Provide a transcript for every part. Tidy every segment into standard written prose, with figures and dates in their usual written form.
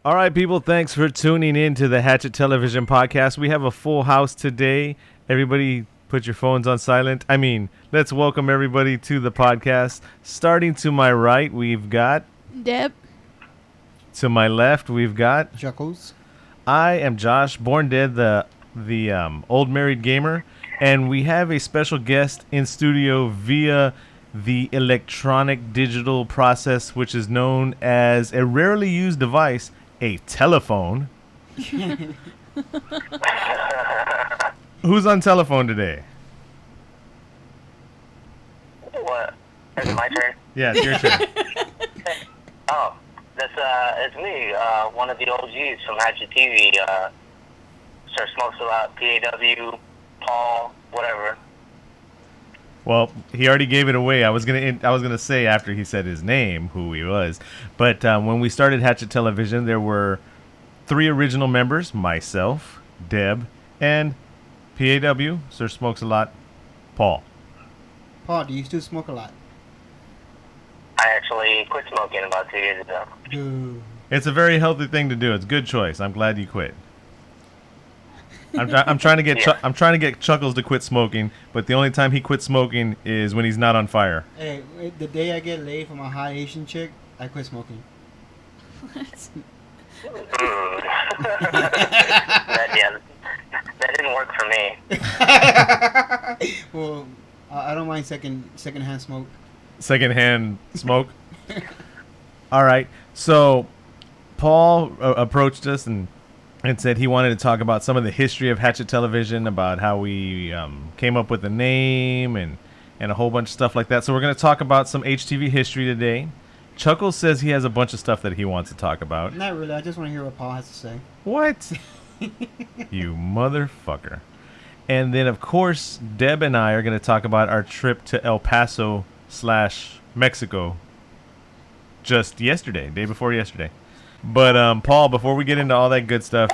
All right, people, thanks for tuning in to the Hatchet Television Podcast. We have a full house today. Everybody put your phones on silent. Let's welcome everybody to the podcast. Starting to my right, we've got... Deb. To my left, we've got... Chuckles. I am Josh, born dead, the old married gamer. And we have a special guest in studio via the electronic digital process, which is known as a rarely used device, a telephone. Who's on telephone today? What? Is it my turn? Yeah, it's your turn. Oh, it's me, one of the OGs from Hatchet TV. Sir Smokes a Lot, PAW, Paul, whatever. Well, he already gave it away. I was gonna say after he said his name who he was, but when we started Hatchet Television, there were 3 original members: myself, Deb, and PAW, Sir Smokes a Lot, Paul. Paul, do you still smoke a lot? I actually quit smoking about 2 years ago. Dude. It's a very healthy thing to do. It's a good choice. I'm glad you quit. I'm trying to get I'm trying to get Chuckles to quit smoking, but the only time he quits smoking is when he's not on fire. Hey, the day I get laid from a high Asian chick, I quit smoking. That didn't work for me. Well, I don't mind secondhand smoke. Secondhand smoke. All right. So Paul approached us and said he wanted to talk about some of the history of Hatchet Television, about how we came up with the name and a whole bunch of stuff like that. So we're going to talk about some HTV history today. Chuckles says he has a bunch of stuff that he wants to talk about. Not really. I just want to hear what Paul has to say. What? You motherfucker. And then, of course, Deb and I are going to talk about our trip to El Paso / Mexico just yesterday, day before yesterday. But, Paul, before we get into all that good stuff,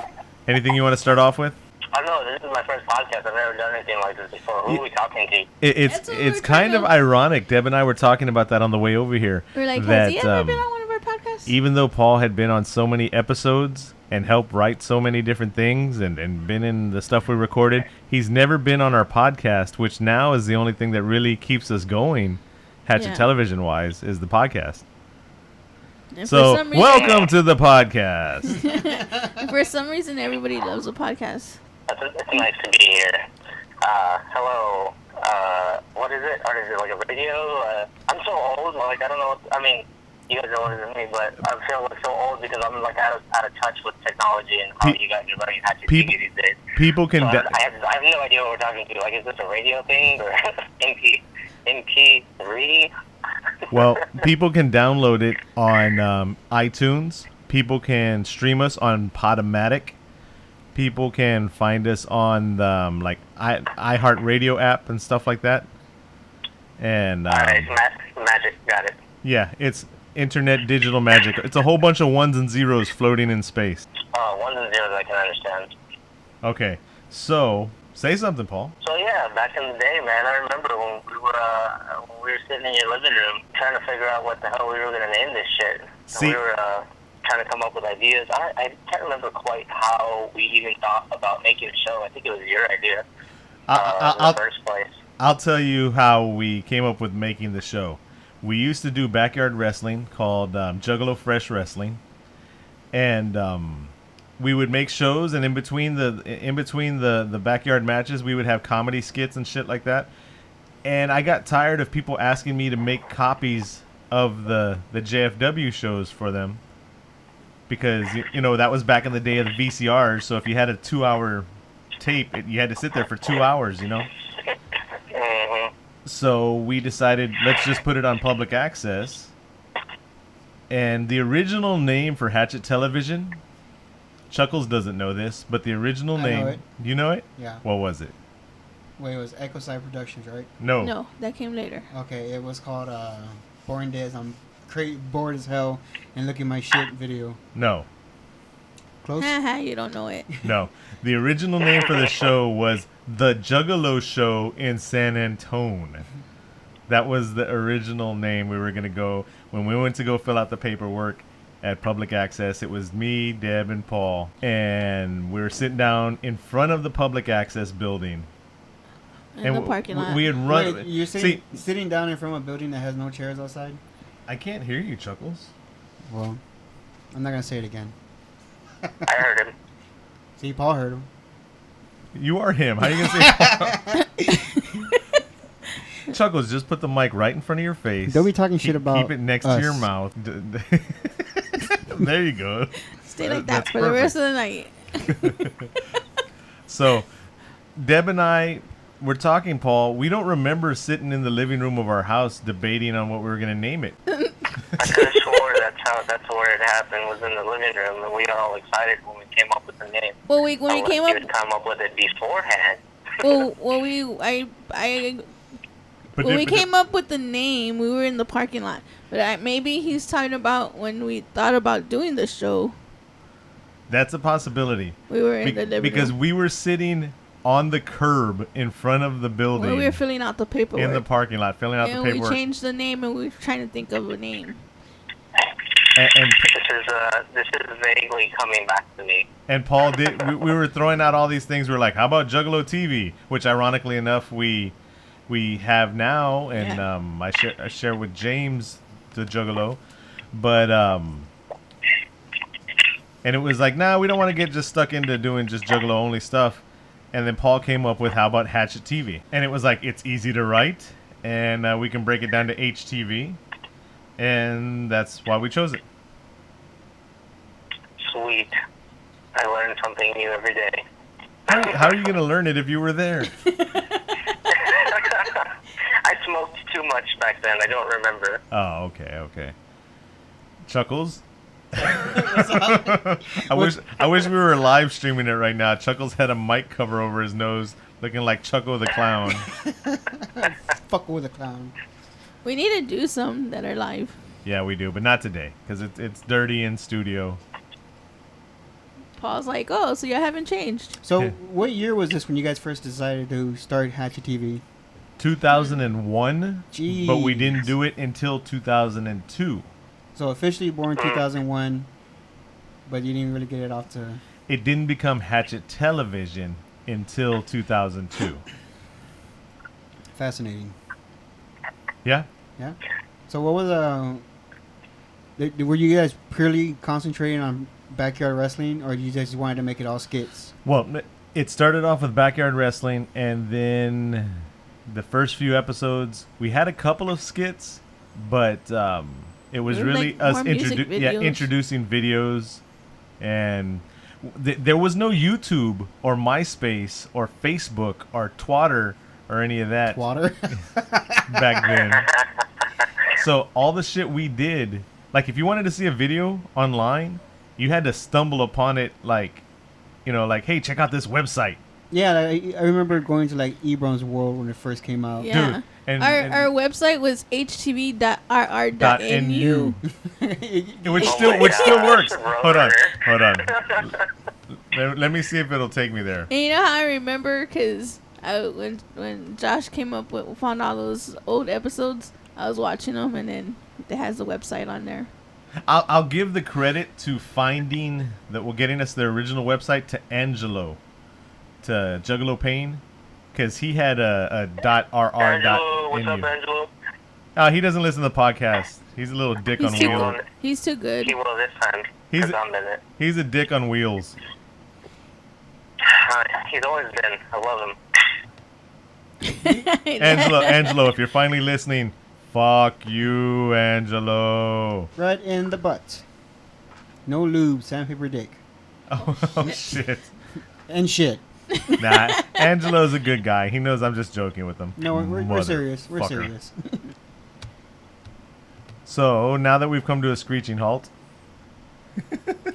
anything you want to start off with? I don't know. This is my first podcast. I've never done anything like this before. Who are we talking to? It's kind of ironic. Deb and I were talking about that on the way over here. We're like, has he ever been on one of our podcasts? Even though Paul had been on so many episodes and helped write so many different things and been in the stuff we recorded, he's never been on our podcast, which now is the only thing that really keeps us going, Hatchet Television-wise, is the podcast. And so, welcome to the podcast. For some reason, everybody loves a podcast. It's nice to be here. Hello. What is it? Or is it like a radio? I'm so old. Like, I don't know. You guys are older than me, but I feel like so old because I'm like out of touch with technology and how you guys are running Hatchet TV these days. People can. So I have no idea what we're talking to. Like, is this a radio thing or MP3? Well, people can download it on iTunes. People can stream us on Podomatic. People can find us on the iHeartRadio app and stuff like that. And Alright, magic, got it. Yeah, it's internet digital magic. It's a whole bunch of ones and zeros floating in space. Ones and zeros I can understand. Okay, so say something, Paul. So yeah, back in the day, man, I remember when we were sitting in your living room trying to figure out what the hell we were going to name this shit. We were trying to come up with ideas. I can't remember quite how we even thought about making a show. I think it was your idea in the first place. I'll tell you how we came up with making the show. We used to do backyard wrestling called Juggalo Fresh Wrestling, and we would make shows, and in between the backyard matches, we would have comedy skits and shit like that. And I got tired of people asking me to make copies of the JFW shows for them, because that was back in the day of the VCRs. So if you had a 2-hour tape, you had to sit there for 2 hours. So we decided, let's just put it on public access. And the original name for Hatchet Television, Chuckles doesn't know this, but the original name... know it. You know it? Yeah. What was it? Wait, it was Echo Side Productions, right? No, that came later. Okay, it was called Born Dead. I'm bored as hell and look at my shit video. No. Close? You don't know it. No. The original name for the show was The Juggalo Show in San Antone. That was the original name we were going to go. When we went to go fill out the paperwork, at Public Access. It was me, Deb, and Paul, and we were sitting down in front of the Public Access building. In the parking lot. We had run. Wait, you're sitting down in front of a building that has no chairs outside? I can't hear you, Chuckles. Well, I'm not going to say it again. I heard him. See, Paul heard him. You are him. How are you going to say Chuckles, just put the mic right in front of your face. Don't be talking shit about Keep it next us. to your mouth. There you go. Stay like that That's for the rest perfect. of the night. So, Deb and I were talking, Paul. We don't remember sitting in the living room of our house debating on what we were going to name it. I could have swore that's where it happened, was in the living room, and we got all excited when we came up with the name. Well, when we came up, You would come up with it beforehand. when we came up with the name, we were in the parking lot. But maybe he's talking about when we thought about doing the show. That's a possibility. We were in the living because room. we were sitting on the curb in front of the building. When we were filling out the paperwork. In the parking lot, filling out and the paperwork. we changed the name, and we were trying to think of a name. And This is vaguely coming back to me. And Paul did. We were throwing out all these things. We were like, "How about Juggalo TV?" Which, ironically enough, we have now, and Yeah. I share with James the Juggalo, but and it was like, nah, we don't want to get just stuck into doing just Juggalo only stuff. And then Paul came up with, "How about Hatchet TV?" And it was like, it's easy to write, and we can break it down to HTV, and that's why we chose it. Sweet. I learn something new every day. How are you going to learn it if you were there? I smoked too much back then. I don't remember. Oh, okay. Chuckles? I wish we were live streaming it right now. Chuckles had a mic cover over his nose, looking like Chucko the Clown. Fuck with a clown. We need to do some that are live. Yeah, we do, but not today, because it's dirty in studio. Paul's like, oh, so you haven't changed. So, Yeah. what year was this when you guys first decided to start Hatchet TV? 2001, Jeez. but we didn't do it until 2002. So, officially born 2001, but you didn't really get it off to... It didn't become Hatchet Television until 2002. Fascinating. Yeah? Yeah. So, what was... were you guys purely concentrating on backyard wrestling, or you guys wanted to make it all skits? Well, it started off with backyard wrestling, and then the first few episodes, we had a couple of skits, but it was They were really like us more music videos. introducing videos, and there was no YouTube or MySpace or Facebook or Twitter or any of that Water? back then. So all the shit we did, like if you wanted to see a video online, you had to stumble upon it, like, like, hey, check out this website. Yeah, I remember going to like Ebron's World when it first came out. Yeah. Dude, and Our website was htv.rr.nu. which Oh still my which still gosh, works. Hold on. brother. Let me see if it'll take me there. And you know how I remember? Because when Josh found all those old episodes, I was watching them, and then it has the website on there. I'll give the credit to getting us the original website to Angelo, to Juggalo Payne, because he had a .rr. Angelo, what's up, Angelo? He doesn't listen to the podcast. He's a little dick on wheels. He's too good. He will this time. He's- 'cause I'm in it. He's a dick on wheels. He's always been. I love him. Angelo, if you're finally listening, fuck you, Angelo. Right in the butt. No lube, sandpaper dick. Oh shit. And shit. Nah, Angelo's a good guy. He knows I'm just joking with him. No, we're serious. We're Motherfucker. serious. So now that we've come to a screeching halt,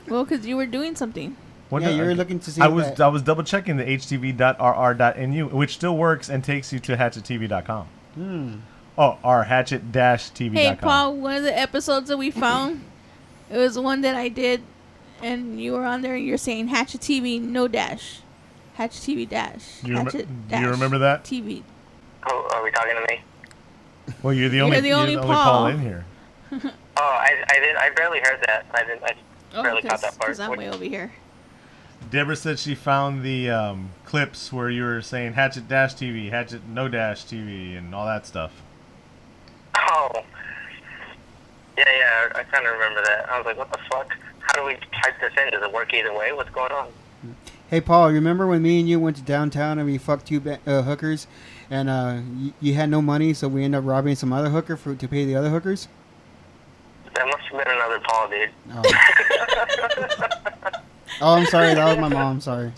Well, because you were doing something. Yeah, you were looking to see I that. was double checking the htv.rr.nu, which still works and takes you to hatchettv.com. Oh, our hatchet-tv.com. Hey, Paul, one of the episodes that we found, it was one that I did, and you were on there, and you're saying Hatchet TV, no dash. Hatchet TV dash. Do you Hatchet do you remember that? Oh, TV. are we talking to me? Well, you're the You're only the only Paul Paul. in here. Oh, I barely heard that. I barely caught that part. Because I'm way over here. Deborah said she found the clips where you were saying Hatchet Dash TV, Hatchet No Dash TV, and all that stuff. Oh. Yeah, I kind of remember that. I was like, what the fuck? How do we type this in? Does it work either way? What's going on? Hey, Paul, you remember when me and you went to downtown and we fucked two hookers, and you had no money, so we ended up robbing some other hooker to pay the other hookers? That must have been another Paul, dude. Oh. Oh, I'm sorry. That was my mom. Sorry.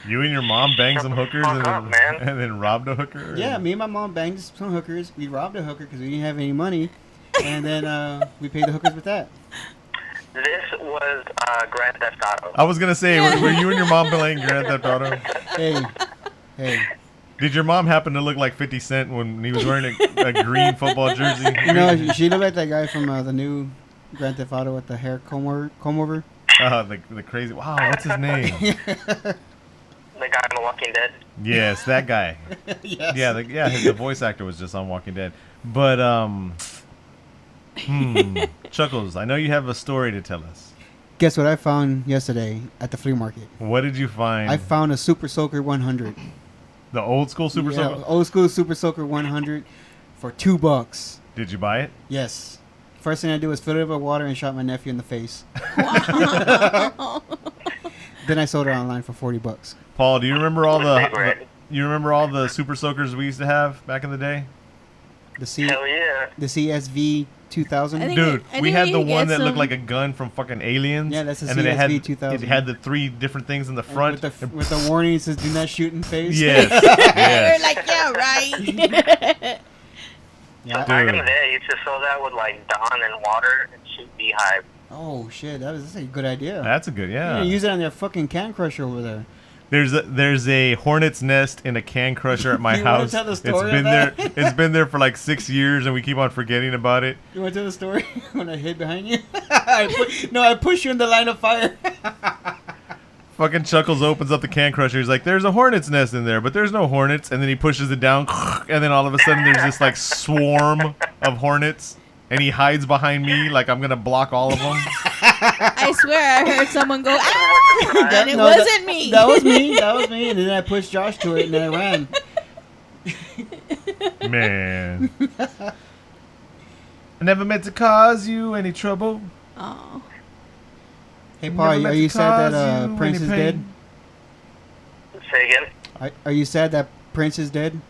You and your mom banged some hookers man. and then robbed a hooker? Yeah, me and my mom banged some hookers. We robbed a hooker because we didn't have any money, and then we paid the hookers with that. This was Grand Theft Auto. I was going to say, were you and your mom playing Grand Theft Auto? Hey. Did your mom happen to look like 50 Cent when he was wearing a green football jersey? No, she looked like that guy from the new Grand Theft Auto with the hair comb over. The crazy. Wow, what's his name? The guy on The Walking Dead. Yes, that guy. Yes. Yeah, the voice actor was just on Walking Dead. But Chuckles, I know you have a story to tell us. Guess what I found yesterday at the flea market? What did you find? I found a Super Soaker 100. The old school Super Soaker? Old school Super Soaker 100 for $2. Did you buy it? Yes. First thing I did was fill it up with water and shot my nephew in the face. Wow. Then I sold it online for $40. Paul, do you remember all the Super Soakers we used to have back in the day? Hell yeah. The CSV 2000. Dude, we had the one that some... looked like a gun from fucking Aliens. Yeah, that's the and CSV then 2000. It had the 3 different things in the front. With the warning, it says "Do not shoot in face." Yes. We're like, yeah, right. Yeah. Back in the day, I used to fill that with like Dawn and water and shoot beehive. Oh shit, that's a good idea. That's a good, yeah. Use it on their fucking can crusher over there. There's a hornet's nest in a can crusher at my You wanna house. tell the story It's been of that? there. It's been there for like 6 years, and we keep on forgetting about it. You want to tell the story when I hid behind you? I pushed you in the line of fire. Fucking Chuckles opens up the can crusher. He's like, "There's a hornet's nest in there, but there's no hornets." And then he pushes it down, and then all of a sudden there's this like swarm of hornets, and he hides behind me like I'm gonna block all of them. I swear I heard someone go, ah! And it wasn't me. That was me. And then I pushed Josh to it, and then I ran. Man, I never meant to cause you any trouble. Oh. Hey, Paul, are you sad that Prince is dead? Say again? Are you sad that Prince is dead?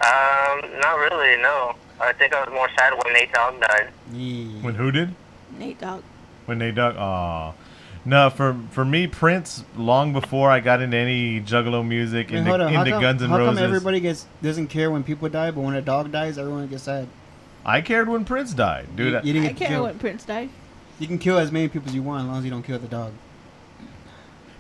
Not really, no. I think I was more sad when Nate Dogg died. Yeah. When who did? Nate Dogg. When Nate Dogg? Aw. No, for me, Prince, long before I got into any Juggalo music, into Guns N' Roses. How come everybody doesn't care when people die, but when a dog dies, everyone gets sad? I cared when Prince died, dude. You didn't I get care killed. when Prince died. You can kill as many people as you want, as long as you don't kill the dog.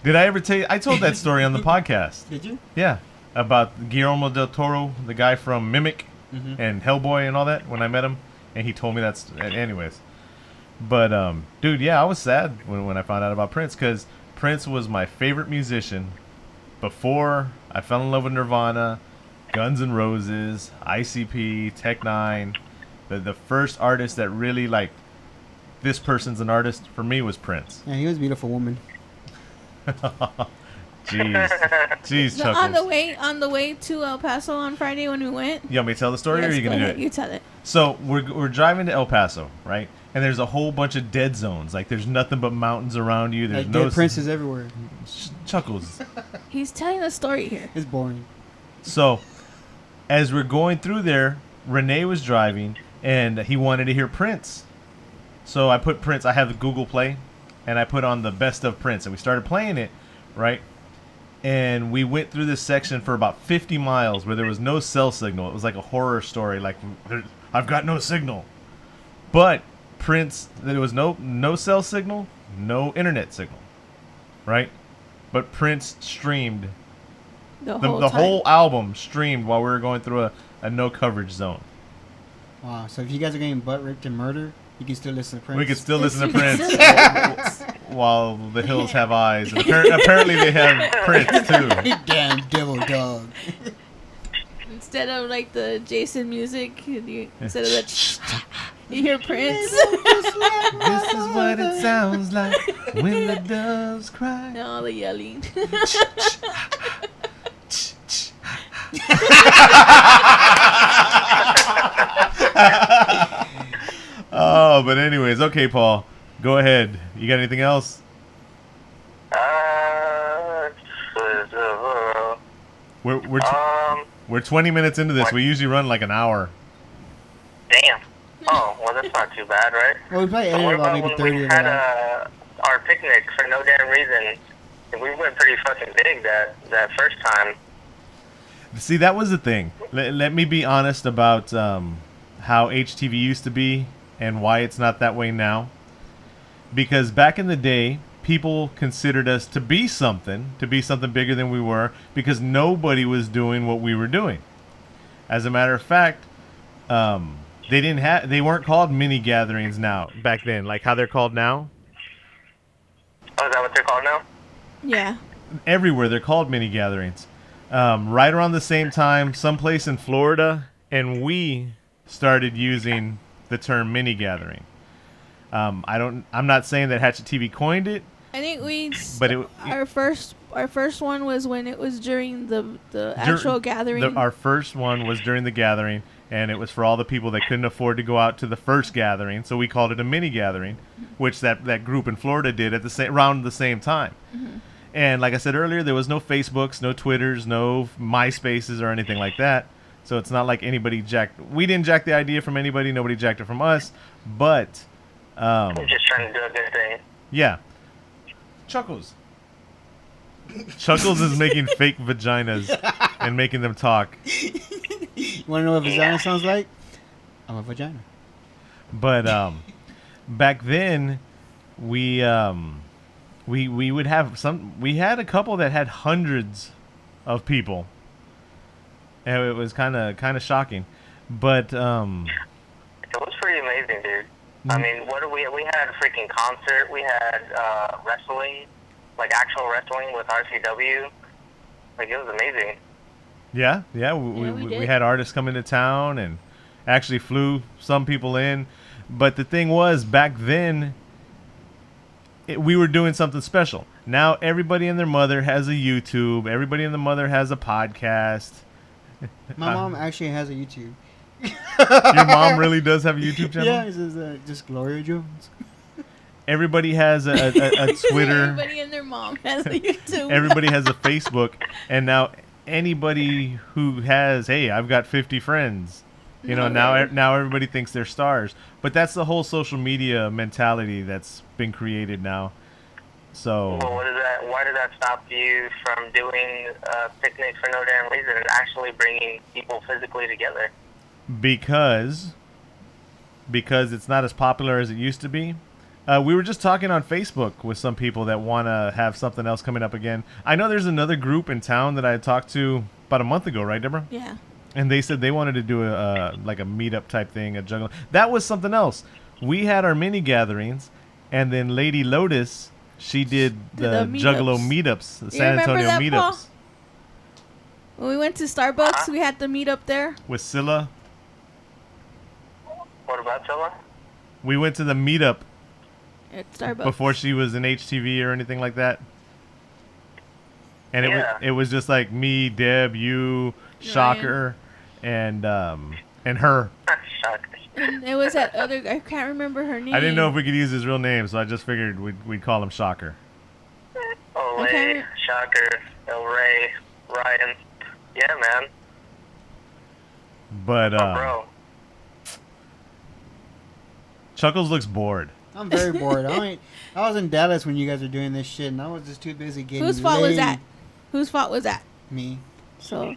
Did I ever tell you? I told that story on the podcast. Did you? Yeah, about Guillermo del Toro, the guy from Mimic and Hellboy and all that. When I met him, and he told me that's. Anyways, but dude, yeah, I was sad when I found out about Prince, because Prince was my favorite musician before I fell in love with Nirvana, Guns N' Roses, ICP, Tech Nine. The first artist that really like this person's an artist for me was Prince. Yeah, he was a beautiful woman. Jeez, So Chuckles. on the way to El Paso on Friday when we went. You want me to tell the story, or are Yes, you go gonna do ahead, it? You tell it. So we're driving to El Paso, right? And there's a whole bunch of dead zones. Like there's nothing but mountains around you. There's Like no dead princes everywhere. Chuckles. He's telling the story here. It's boring. So as we're going through there, Renee was driving, and he wanted to hear Prince. So I put Prince. I have the Google Play, and I put on the best of Prince, and we started playing it, right? And we went through this section for about 50 miles where there was no cell signal. It was like a horror story, like I've got no signal. But Prince, there was no cell signal, no internet signal, right? But Prince streamed The the time. whole album streamed while we were going through a no coverage zone. Wow. So if you guys are getting butt ripped and murdered, you can still listen to Prince. We could still listen to Prince Prince. while the hills have eyes. And apparently they have Prince too. Damn devil dog. Instead of like the Jason music, instead of the you hear Prince. This is what it sounds like when the doves cry. And all the yelling. Oh, but anyways, okay, Paul, go ahead. You got anything else? We're 20 minutes into this. What? We usually run like an hour. Damn. Oh, well, that's not too bad, right? Well, we probably What edited about about maybe when 30 we of had that. our picnic for no damn reason? We went pretty fucking big that first time. See, that was the thing. Let me be honest about how HTV used to be and why it's not that way now. Because back in the day, people considered us to be something bigger than we were, because nobody was doing what we were doing. As a matter of fact, they weren't called mini gatherings now back then, like how they're called now. Oh, is that what they're called now? Yeah. Everywhere they're called mini gatherings. Right around the same time, someplace in Florida, and we started using the term mini gathering. I'm not saying that Hatchet TV coined it. I think But our first one was when it was during the actual gathering. Our first one was during the gathering, and it was for all the people that couldn't afford to go out to the first gathering. So we called it a mini gathering, which that group in Florida did at around the same time. Mm-hmm. And like I said earlier, there was no Facebooks, no Twitters, no MySpaces or anything like that. So it's not like anybody we didn't jack the idea from anybody. Nobody jacked it from us. But We're just trying to do a good thing. yeah. Chuckles is making fake vaginas and making them talk. You want to know what vagina sounds like? I'm a vagina. But back then, we would have we had a couple that had hundreds of people, and it was kind of shocking. But It was pretty amazing, dude. I mean, we had a freaking concert. We had wrestling, like actual wrestling with RCW. Like, it was amazing. yeah, we we did. had artists come into town and actually flew some people in. But the thing was, back then, we were doing something special. Now everybody and their mother has a YouTube. Everybody and their mother has a podcast. My mom actually has a YouTube. Your mom really does have a YouTube channel? Yeah, it says just Gloria Jones. Everybody has a Twitter. Everybody and their mom has a YouTube. Everybody has a Facebook. And now anybody who has, hey, I've got 50 friends. You know, now everybody thinks they're stars. But that's the whole social media mentality that's been created now. So Well, why did that stop you from doing picnics for no damn reason and actually bringing people physically together? because it's not as popular as it used to be. We were just talking on Facebook with some people that want to have something else coming up again. I know there's another group in town that I had talked to about a month ago, right, Deborah? Yeah. And they said they wanted to do a meetup type thing, a juggle. That was something else. We had our mini gatherings, and then Lady Lotus, she did the Juggalo meetups, the San Antonio that, meetups. Paul? When we went to Starbucks, we had the meetup there. With Scylla. What about Scylla? We went to the meetup At Starbucks. before she was in HTV or anything like that. And Yeah. it was just like me, Deb, you, Shocker, and her. Shocker. And it was that other. I can't remember her name. I didn't know if we could use his real name, so I just figured we'd call him Shocker. Olay, Okay. Shocker, El Rey, Ryan. Yeah, man. But Bro. Chuckles looks bored. I'm very bored. I was in Dallas when you guys were doing this shit, and I was just too busy getting Whose fault was laid. that? Whose fault was that? Me. So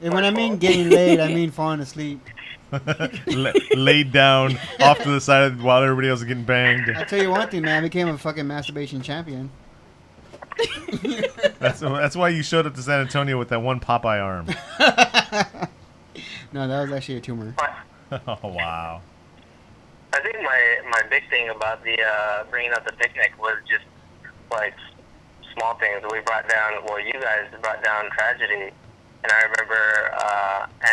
And when I mean getting laid, I mean falling asleep. Laid down off to the side while everybody else is getting banged. I'll tell you one thing, man. I became a fucking masturbation champion. That's why you showed up to San Antonio with that one Popeye arm. No, that was actually a tumor. Oh, wow. I think my big thing about the bringing up the picnic was just like small things. We brought down, well, you guys brought down tragedy, And I remember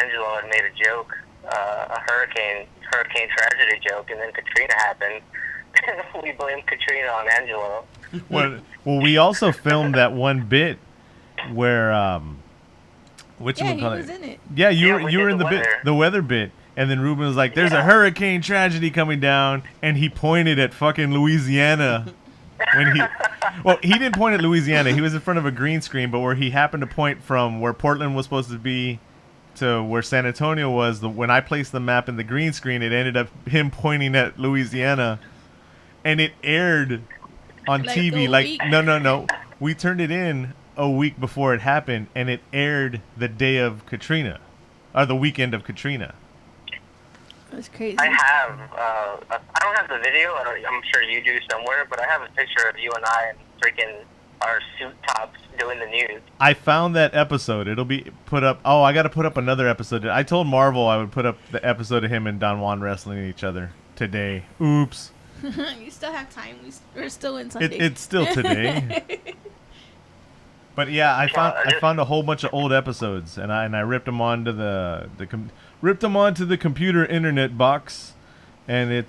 Angelo had made a joke, a hurricane tragedy joke, and then Katrina happened. We blamed Katrina on Angelo. Well, we also filmed that one bit where He was in it. Yeah, you were in the the weather bit, and then Ruben was like, "There's a hurricane tragedy coming down," and he pointed at fucking Louisiana. He didn't point at Louisiana. He was in front of a green screen, but where he happened to point from where Portland was supposed to be to where San Antonio was. When I placed the map in the green screen, it ended up him pointing at Louisiana, and it aired on Like TV. a Like week? no, we turned it in a week before it happened, and it aired the day of Katrina, or the weekend of Katrina. That's crazy. I don't have the video. I'm sure you do somewhere, but I have a picture of you and I and freaking our suit tops doing the news. I found that episode. It'll be put up. Oh, I got to put up another episode. I told Marvel I would put up the episode of him and Don Juan wrestling each other today. Oops. You still have time. We're still in Sunday. It's still today. But yeah, I found a whole bunch of old episodes, and I ripped them onto the computer internet box, and they're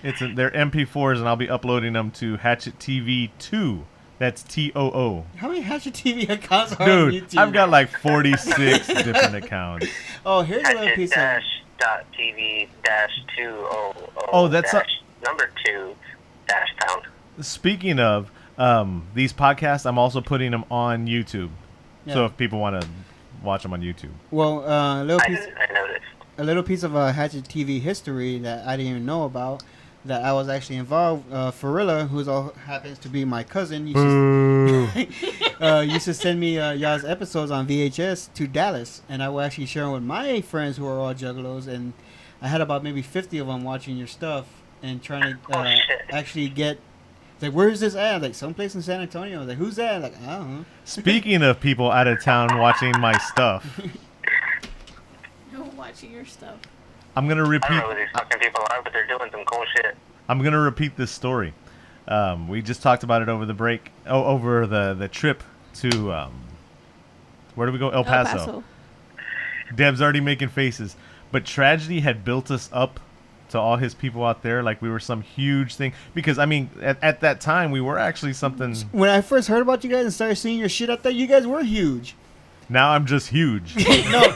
MP4s, and I'll be uploading them to Hatchet TV 2. That's TOO. How many Hatchet TV accounts are on Dude, YouTube? I've got like 46 different accounts. Oh, here's a little piece of... Hatchet-TV-200. Oh, that's number 2 #pound. Speaking of these podcasts, I'm also putting them on YouTube. Yeah. So if people want to watch them on YouTube. Well, I noticed. a little piece of Hatchet TV history that I didn't even know about, that I was actually involved. Farilla, who happens to be my cousin, used to send me y'all's episodes on VHS to Dallas, and I would actually share them with my friends who are all juggalos, and I had about maybe 50 of them watching your stuff and trying to actually get... Like, where's this at? Like, someplace in San Antonio. I was like, who's that? Like, I don't know. Speaking of people out of town watching my stuff, No, watching your stuff. I'm gonna I repeat. don't know who these fucking people are, but they're doing some cool shit. I'm gonna repeat this story. We just talked about it over the break. Oh, over the trip to where do we go? El Paso. Deb's already making faces, but tragedy had built us up to all his people out there like we were some huge thing. Because I mean, at that time we were actually something. When I first heard about you guys and started seeing your shit out there, you guys were huge. Now I'm just huge. No,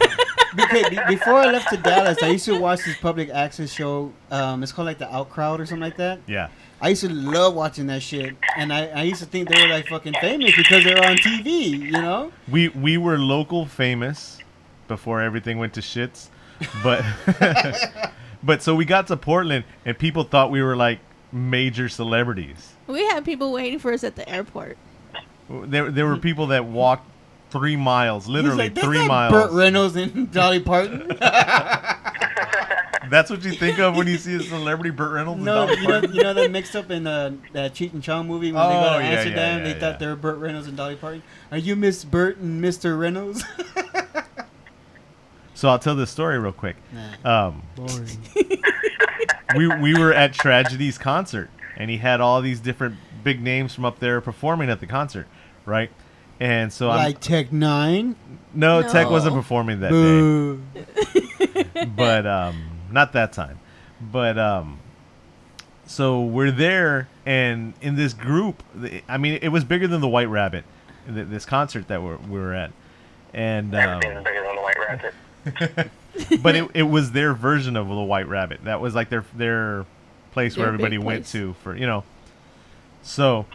because before I left to Dallas, I used to watch this public access show. It's called like the Out Crowd or something like that. Yeah. I used to love watching that shit, and I used to think they were like fucking famous because they were on TV, you know? We were local famous before everything went to shits, but but so we got to Portland and people thought we were like major celebrities. We had people waiting for us at the airport. There were people that walked 3 miles, literally He's like, 3 "That's not miles. Burt Reynolds and Dolly Parton." That's what you think of when you see a celebrity, Burt Reynolds. No, and Dolly Parton? you know they mixed up in that Cheech and Chong movie when they go Oh, to yeah, Amsterdam. yeah, They yeah. thought they were Burt Reynolds and Dolly Parton. Are you Miss Burt and Mr. Reynolds? So I'll tell this story real quick. Boring. We were at Tragedy's concert, and he had all these different big names from up there performing at the concert, right? And so Like Tech Nine. No, No. Tech wasn't performing that Boo. day. But not that time. But so we're there, and in this group, I mean, it was bigger than the White Rabbit, this concert that we were at, and Everything's bigger than the White Rabbit. but it was their version of the White Rabbit. That was like their place where Their everybody big went place. to for, you know. So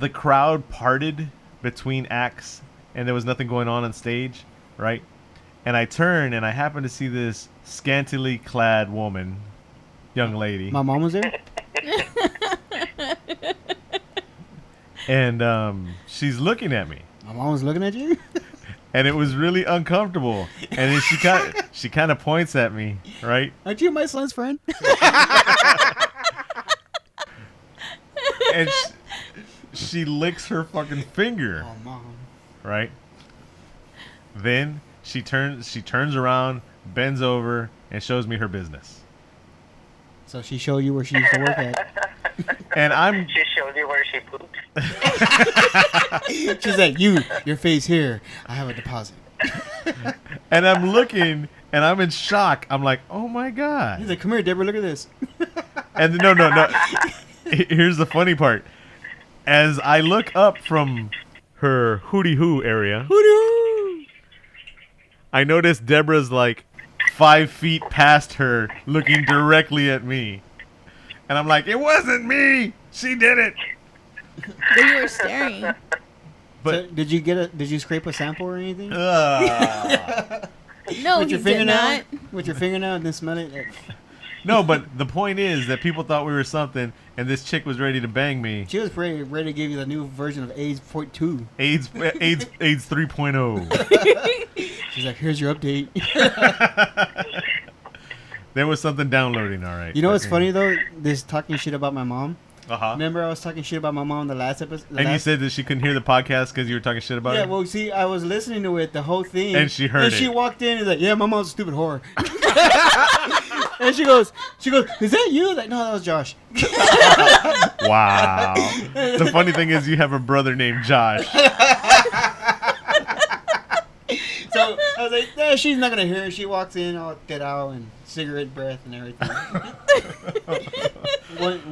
the crowd parted between acts, and there was nothing going on stage, right? And I turn, and I happen to see this scantily clad woman, young lady, My mom was there. and she's looking at me. My mom was looking at you. And it was really uncomfortable. And then she kind of points at me, right? Aren't you my son's friend? And she licks her fucking finger, Oh, mom. right? Then she turns around, bends over, and shows me her business. So she showed you where she used to work at. And I'm She showed you where she pooped. She's like, your face here. I have a deposit. And I'm looking, and I'm in shock. I'm like, oh my God. He's like, come here, Deborah, look at this. And no. Here's the funny part. As I look up from her hootie-hoo area, I notice Deborah's like 5 feet past her, looking directly at me. And I'm like, it wasn't me. She did it. But you were staring. But So, did you scrape a sample or anything? No, With your he did fingernail? not. With your fingernail and then smell it? no, but the point is that people thought we were something, and this chick was ready to bang me. She was ready to give you the new version of AIDS 0.2. AIDS 3.0. She's like, here's your update. There was something downloading, all right. You know what's funny, though? This talking shit about my mom. Uh-huh. Remember I was talking shit about my mom in the last episode? And you said that she couldn't hear the podcast because you were talking shit about Yeah, her? well, see, I was listening to it, the whole thing. And she heard and it. she walked in and was like, yeah, my mom's a stupid whore. And she goes, is that you? Like, no, that was Josh. Wow. The funny thing is you have a brother named Josh. So I was like, nah, she's not going to hear it. She walks in all dead out and cigarette breath and everything.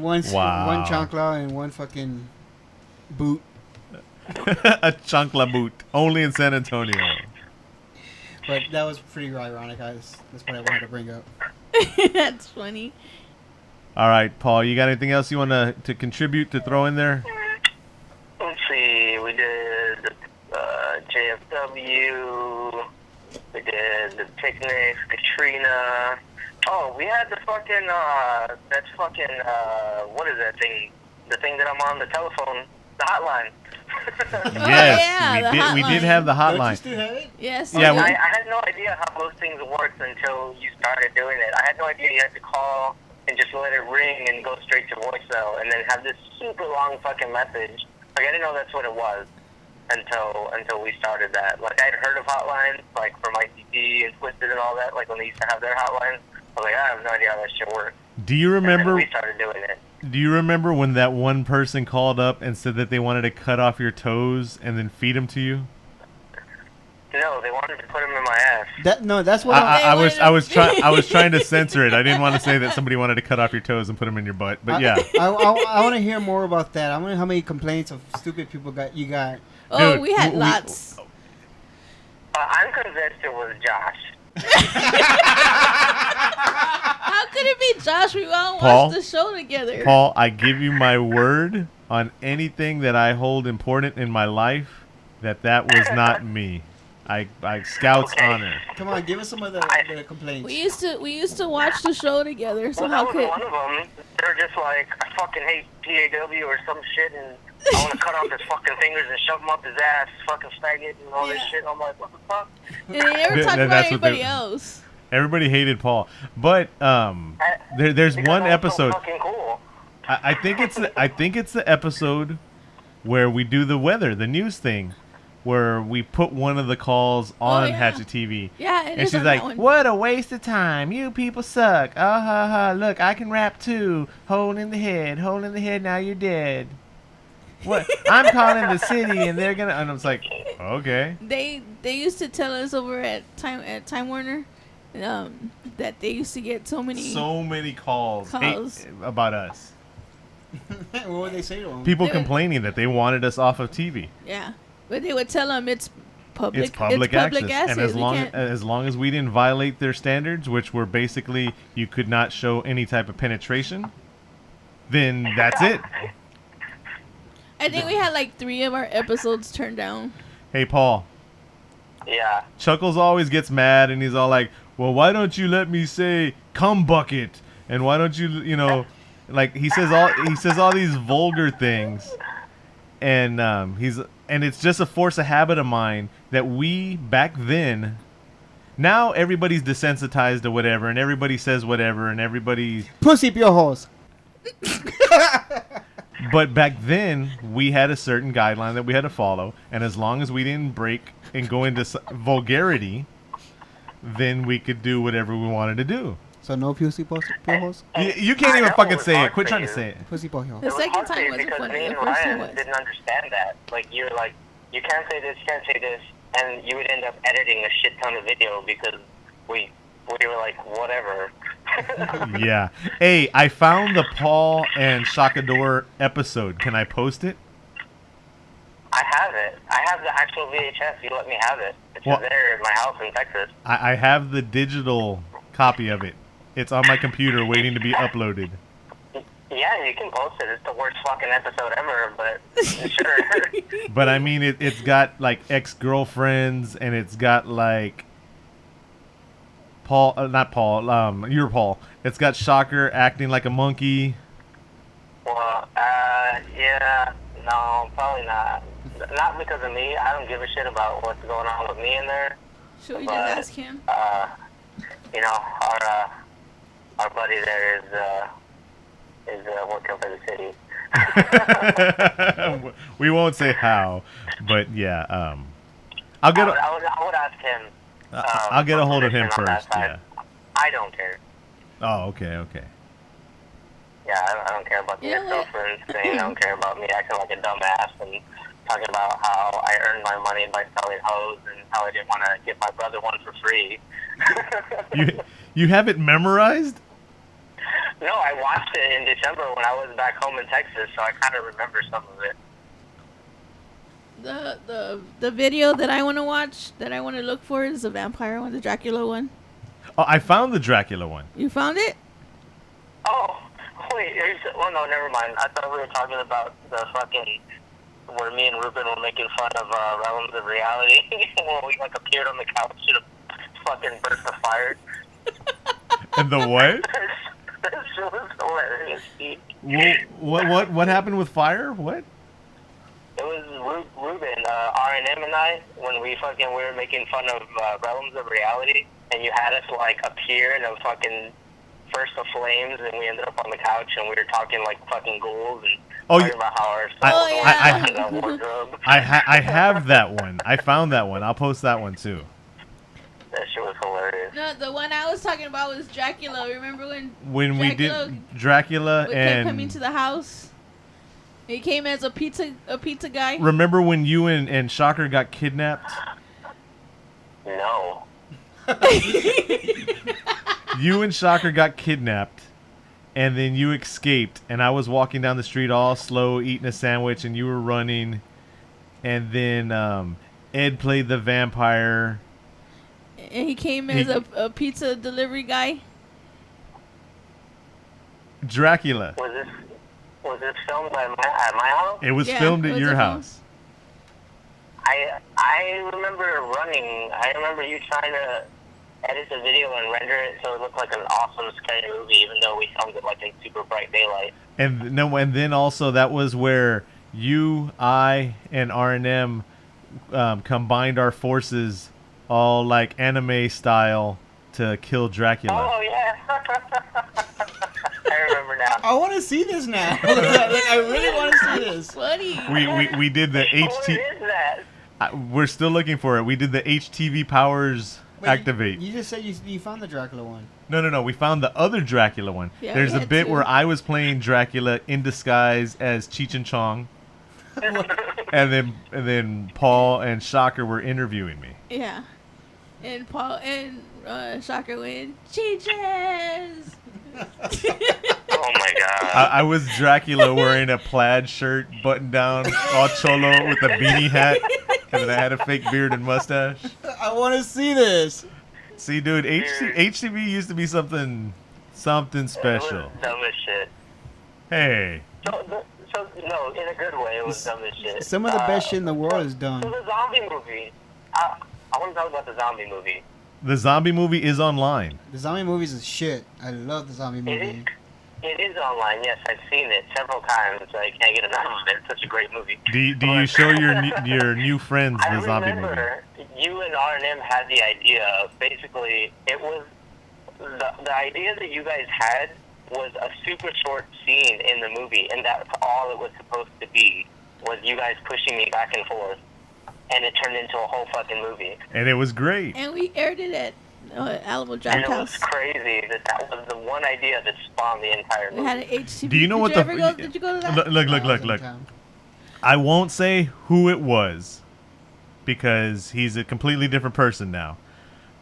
one chancla and one fucking boot. A chancla boot. Only in San Antonio. But that was pretty ironic. That's what I wanted to bring up. That's funny. All right, Paul, you got anything else you want to contribute, to throw in there? Let's see. We did JFW. We did the picnics, Katrina. Oh, we had the fucking, what is that thing? The thing that I'm on the telephone, the hotline. Yes, yeah, we did have the Don't you hotline. still have it? Yes. Yeah, you we- do. I had no idea how those things worked until you started doing it. I had no idea you had to call and just let it ring and go straight to voicemail and then have this super long fucking message. Like, I didn't know that's what it was until we started that. Like, I'd heard of hotlines, like, from ICT and Twisted and all that, like, when they used to have their hotlines. I was like, I have no idea how that shit works. Do you And then remember? we started doing it. Do you remember when that one person called up and said that they wanted to cut off your toes and then feed them to you? No, they wanted to put them in my ass. That's what I wanted was trying to censor it. I didn't want to say that somebody wanted to cut off your toes and put them in your butt. But yeah, I want to hear more about that. I wonder how many complaints of stupid people you got. Oh, Dude, we had we- lots. I'm convinced it was Josh. How could it be Josh? We all Paul? watched the show together. Paul, I give you my word on anything that I hold important in my life that was not me. I Scout's Okay. honor. Come on, give us some of the complaints. We used to watch the show together. So Well, how that could? was one of them. They're just like, I fucking hate PAW or some shit, and I want to cut off his fucking fingers and shove him up his ass, fucking faggot, and all this Yeah. shit. And I'm like, what the fuck? And they never talked about That's what they- anybody else. Everybody hated Paul, but there's Because one I was episode. So fucking cool. I think it's the episode where we do the weather, the news thing, where we put one of the calls on yeah. Hatchet TV. Yeah, it And is she's on like, that one. "What a waste of time! You people suck! Oh ha ha! Look, I can rap too. Hole in the head, hole in the head. Now you're dead. What? I'm calling the city, and they're gonna." And I was like, "Okay." They used to tell us over at Time Warner, that they used to get so many calls. Calls. About us. What would they say to them? People They- complaining that they wanted us off of TV. Yeah, but they would tell them it's public. It's public access. And as We long can't- as long as we didn't violate their standards, which were basically you could not show any type of penetration, then that's it. I think we had like 3 of our episodes turned down. Hey, Paul. Yeah. Chuckles always gets mad and he's all like, "Well, why don't you let me say cum bucket? And why don't you like he says all these vulgar things." And it's just a force of habit of mine that we back then. Now everybody's desensitized to whatever, and everybody says whatever, and everybody. Pussy piojos. But back then we had a certain guideline that we had to follow, and as long as we didn't break and go into vulgarity, then we could do whatever we wanted to do. So no pussy piojos? You can't I even know fucking it's say hard it. Quit for trying to you. say it. Pussy piojos. The It was second hard for time you wasn't because funny. me The and first time Ryan was. didn't understand that. Like, you're like, you can't say this, you can't say this. and you would end up editing a shit ton of video because we were like, whatever. Yeah. Hey, I found the Paul and Shakador episode. Can I post it? I have it. I have the actual VHS. You let me have it. It's Well, just there in my house in Texas. I have the digital copy of it. It's on my computer waiting to be uploaded. Yeah, you can post it. It's the worst fucking episode ever, but sure. But I mean, it's got like ex-girlfriends, and it's got like Paul, not Paul, you're Paul. It's got Shocker acting like a monkey. Well, yeah, no, probably not. Not because of me. I don't give a shit about what's going on with me in there. Should we just ask him? You know, our buddy there is working for the city. We won't say how, but yeah, I'll get. I would ask him. I'll get a hold of him on that first. side. Yeah. I don't care. Oh, okay. Yeah, I don't care about the You know what? ex-girlfriend thing. I don't care about me acting like a dumbass and talking about how I earned my money by selling hoes and how I didn't want to give my brother one for free. You have it memorized? No, I watched it in December when I was back home in Texas, so I kind of remember some of it. The video that I want to watch, that I want to look for, is the vampire one, the Dracula one. Oh, I found the Dracula one. You found it? Oh, wait, well, no, never mind. I thought we were talking about the fucking, where me and Ruben were making fun of Realms of Reality when we, like, appeared on the couch in a fucking burst of fire. And the what? That shit was hilarious, dude. What happened with fire? What? It was Ruben, R&M and I, when we were making fun of Realms of Reality, and you had us, like, appear in a fucking burst of flames, and we ended up on the couch, and we were talking like fucking ghouls, and talking about how our stuff was in the wardrobe. I have that one. I found that one. I'll post that one, too. That shit was hilarious. No, the one I was talking about was Dracula. Remember when we did Dracula kept and coming to the house? He came as a pizza guy. Remember when you and Shocker got kidnapped? No. You and Shocker got kidnapped, and then you escaped, and I was walking down the street all slow, eating a sandwich, and you were running, and then Ed played the vampire. And he came as a pizza delivery guy. Dracula. Was this filmed at my house? It was filmed at your house. I remember running. I remember you trying to edit the video and render it so it looked like an awesome scary movie, even though we filmed it like in super bright daylight. And then also that was where you, I, and R&M combined our forces, all like anime style, to kill Dracula. Oh yeah. I remember now. I want to see this now. I really want to see this. Funny. We did the What is that? We're still looking for it. We did the HTV powers activate. You just said you found the Dracula one. No. We found the other Dracula one. Yeah, There's we a had bit two. where I was playing Dracula in disguise as Cheech and Chong, and then Paul and Shocker were interviewing me. Yeah. And Paul and Shocker went, Cheeches! Oh my god. I was Dracula wearing a plaid shirt, button down, all cholo with a beanie hat, and then I had a fake beard and mustache. I want to see this. See, dude, HTV used to be something special. It was dumb as shit. Hey. So, no, in a good way, it was dumb as shit. Some of the best shit in the world is done. So the zombie movie. I want to talk about the zombie movie. The zombie movie is online. The zombie movies is shit. I love the zombie movie. It is online, yes. I've seen it several times. I can't get enough of it. It's such a great movie. Do you show your new friends the zombie movie? I remember you and R&M had the idea. Basically, it was the idea that you guys had was a super short scene in the movie, and that's all it was supposed to be, was you guys pushing me back and forth, and it turned into a whole fucking movie. And it was great. And we aired it at Alamo Draft And it House. was crazy that was the one idea that spawned the entire movie. We had an HTV. Do you know Did you go to that? Look. I won't say who it was, because he's a completely different person now.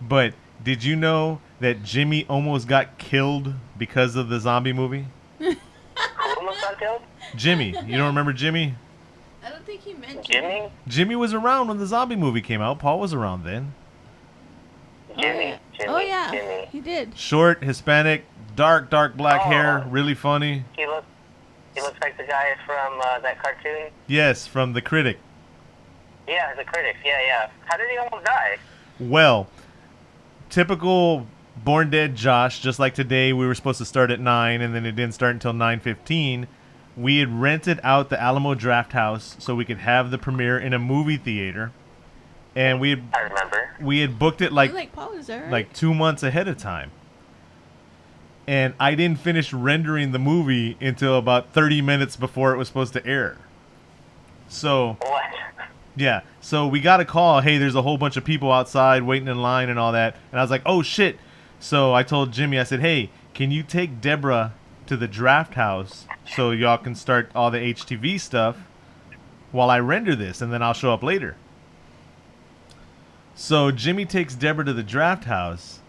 But did you know that Jimmy almost got killed because of the zombie movie? Who almost got killed? Jimmy. You don't remember Jimmy? I don't think he meant Jimmy? Jimmy was around when the zombie movie came out. Paul was around then. Jimmy. Oh yeah, Jimmy. he did. Short, Hispanic, dark black hair, really funny. He looks like the guy from that cartoon. Yes, from The Critic. Yeah, the critic. Yeah. How did he almost die? Well, typical Born Dead Josh, just like today we were supposed to start at 9 and then it didn't start until 9:15. We had rented out the Alamo Draft House so we could have the premiere in a movie theater. And I remember. we had booked it Like Paul is there, right? like 2 months ahead of time. And I didn't finish rendering the movie until about 30 minutes before it was supposed to air. So, What? yeah. So we got a call, hey, there's a whole bunch of people outside waiting in line and all that. And I was like, oh, shit. So I told Jimmy, I said, hey, can you take Deborah to the draft house so y'all can start all the HTV stuff while I render this, and then I'll show up later. So Jimmy takes Deborah to the draft house,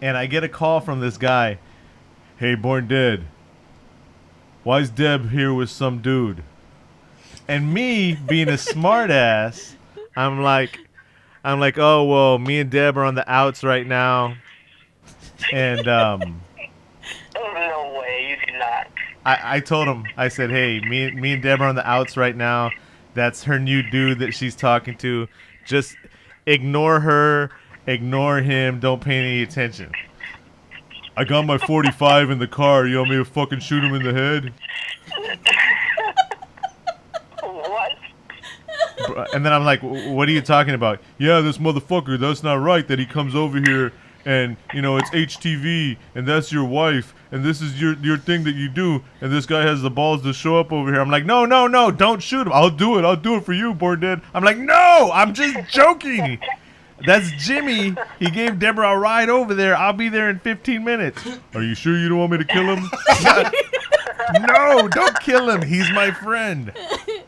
and I get a call from this guy. Hey, Born Dead, why is Deb here with some dude? And me, being a smart ass, I'm like, oh, well, me and Deb are on the outs right now. And Oh, no way, you did not. I told him, I said, hey, me and Deb are on the outs right now. That's her new dude that she's talking to. Just ignore her, ignore him, don't pay any attention. I got my 45 in the car. You want me to fucking shoot him in the head? What? And then I'm like, what are you talking about? Yeah, this motherfucker, that's not right that he comes over here and, you know, it's HTV and that's your wife and this is your thing that you do and this guy has the balls to show up over here. I'm like, no, don't shoot him. I'll do it for you, Born Dead. I'm like, no, I'm just joking. That's Jimmy. He gave Deborah a ride over there. I'll be there in 15 minutes. Are you sure you don't want me to kill him? No, don't kill him. He's my friend.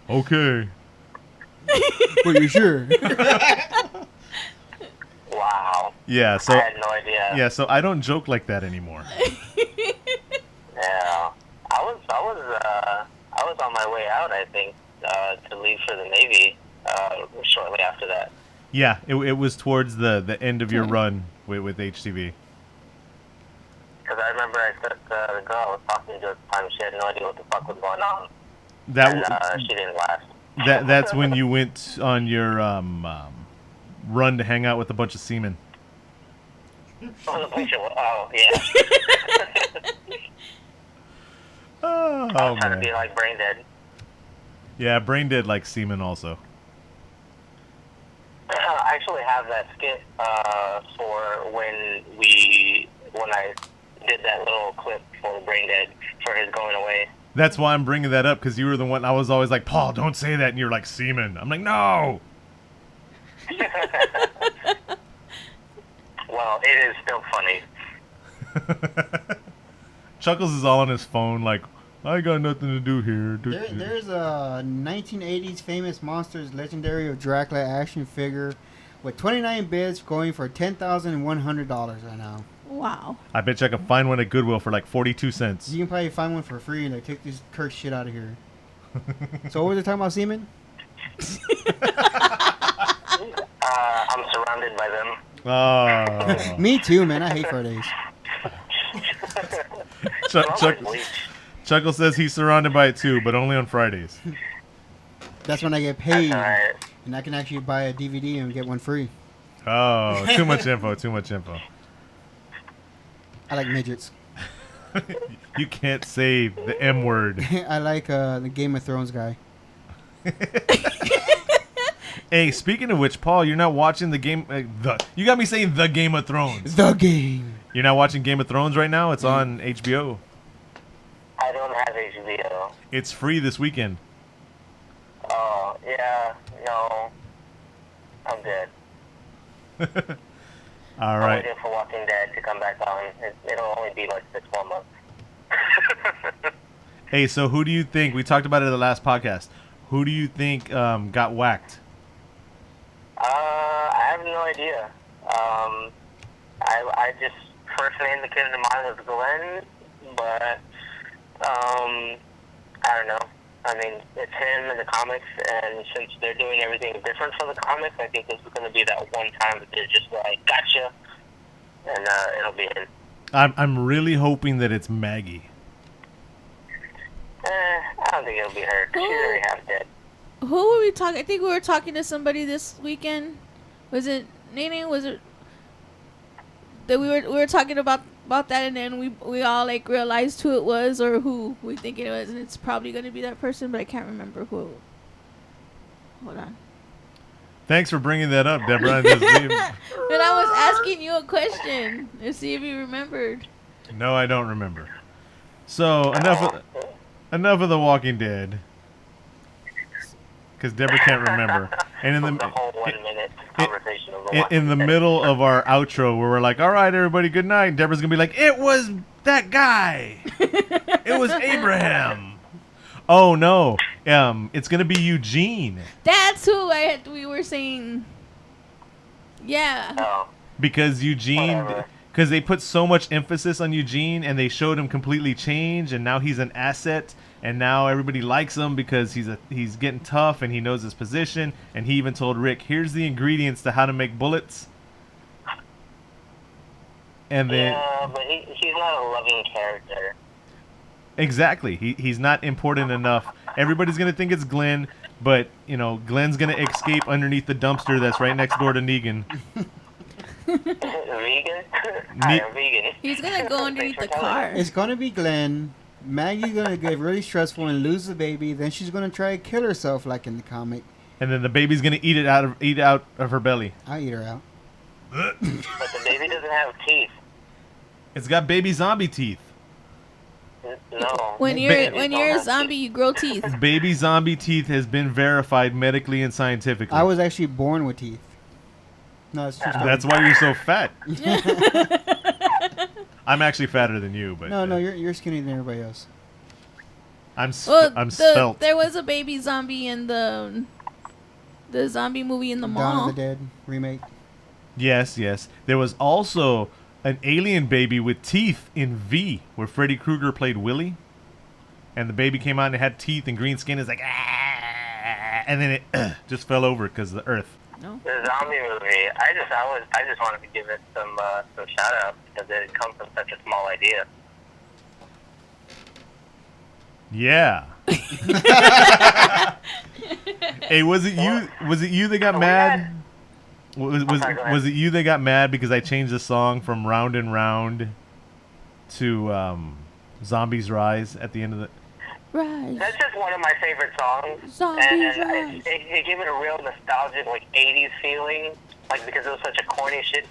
Okay. Were you sure? Wow. Yeah, so I had no idea. yeah, so I don't joke like that anymore. Yeah. I was on my way out, I think, to leave for the Navy shortly after that. Yeah, it was towards the end of your run with HTV. Because I remember I said the girl I was talking to at the time, she had no idea what the fuck was going on. That She didn't last. that's when you went on your run to hang out with a bunch of seamen. Oh, yeah. Oh, I was trying to man. be like Brain Dead. Yeah, Brain Dead like semen also. I actually have that skit for when I did that little clip for Brain Dead for his going away. That's why I'm bringing that up, because you were the one I was always like, Paul, don't say that, and you're like, semen. I'm like, no. Well, it is still funny. Chuckles is all on his phone like, I got nothing to do here. There's a 1980s famous Monsters Legendary of Dracula action figure with 29 bids going for $10,100 right now. Wow. I bet you I can find one at Goodwill for like 42 cents. You can probably find one for free and like take this Kirk shit out of here. So what were they talking about, semen? I'm surrounded by them. Oh. Me too, man. I hate Fridays. Chuckle says he's surrounded by it too, but only on Fridays. That's when I get paid, Alright. and I can actually buy a DVD and get one free. Oh, too much info, too much info. I like midgets. You can't say the M word. I like the Game of Thrones guy. Hey, speaking of which, Paul, you're not watching the game. You got me saying the Game of Thrones. The game. You're not watching Game of Thrones right now? It's on HBO. I don't have HBO. It's free this weekend. Oh, yeah, no. I'm dead. All I'm right. waiting for Walking Dead to come back on. It'll only be like 6 more months. Hey, so who do you think? We talked about it in the last podcast. Who do you think got whacked? idea. I just first name that came to mind was Glenn, but I don't know. I mean, it's him in the comics, and since they're doing everything different from the comics, I think this is going to be that one time that they're just like, gotcha, and it'll be him. I'm really hoping that it's Maggie. I don't think it'll be her. She's already half dead. Who were we talking? I think we were talking to somebody this weekend. Was it Nene? Was it that we were talking about that, and then we all like realized who it was or who we think it was, and it's probably going to be that person, but I can't remember who. Hold on. Thanks for bringing that up, Deborah. But I was asking you a question to see if you remembered. No, I don't remember. So enough of The Walking Dead, because Deborah can't remember. And in the whole 1 minute conversation of in the middle of our outro, where we're like, "All right, everybody, good night," Deborah's gonna be like, "It was that guy. It was Abraham." Oh no, it's gonna be Eugene. That's who we were saying. Yeah. Oh. Because Eugene, because they put so much emphasis on Eugene, and they showed him completely change, and now he's an asset, and now everybody likes him because he's getting tough and he knows his position, and he even told Rick, "Here's the ingredients to how to make bullets." And then but he's not a loving character. Exactly, he's not important enough. Everybody's gonna think it's Glenn, but Glenn's gonna escape underneath the dumpster that's right next door to Negan. Vegan? I am vegan. He's gonna go underneath the car. It's gonna be Glenn. Maggie's gonna get really stressful and lose the baby. Then she's gonna try to kill herself, like in the comic. And then the baby's gonna eat out of her belly. I'll eat her out. But the baby doesn't have teeth. It's got baby zombie teeth. No. When you're a zombie, you grow teeth. Baby zombie teeth has been verified medically and scientifically. I was actually born with teeth. No, it's true. That's why you're so fat. I'm actually fatter than you, but no, you're skinnier than everybody else. I'm svelte. There was a baby zombie in the zombie movie in the mall. Dawn of the Dead remake. Yes. There was also an alien baby with teeth in V, where Freddy Krueger played Willie, and the baby came out and it had teeth and green skin. It's like, and then it just fell over because of the earth. No. The zombie movie, I just wanted to give it some shout out because it comes from such a small idea. Yeah. Hey, was it you that got mad? Was it you that got mad because I changed the song from Round and Round to Zombies Rise at the end of the... Rise. That's just one of my favorite songs. Zombies and it gave it a real nostalgic, 80s feeling, because it was such a corny shit,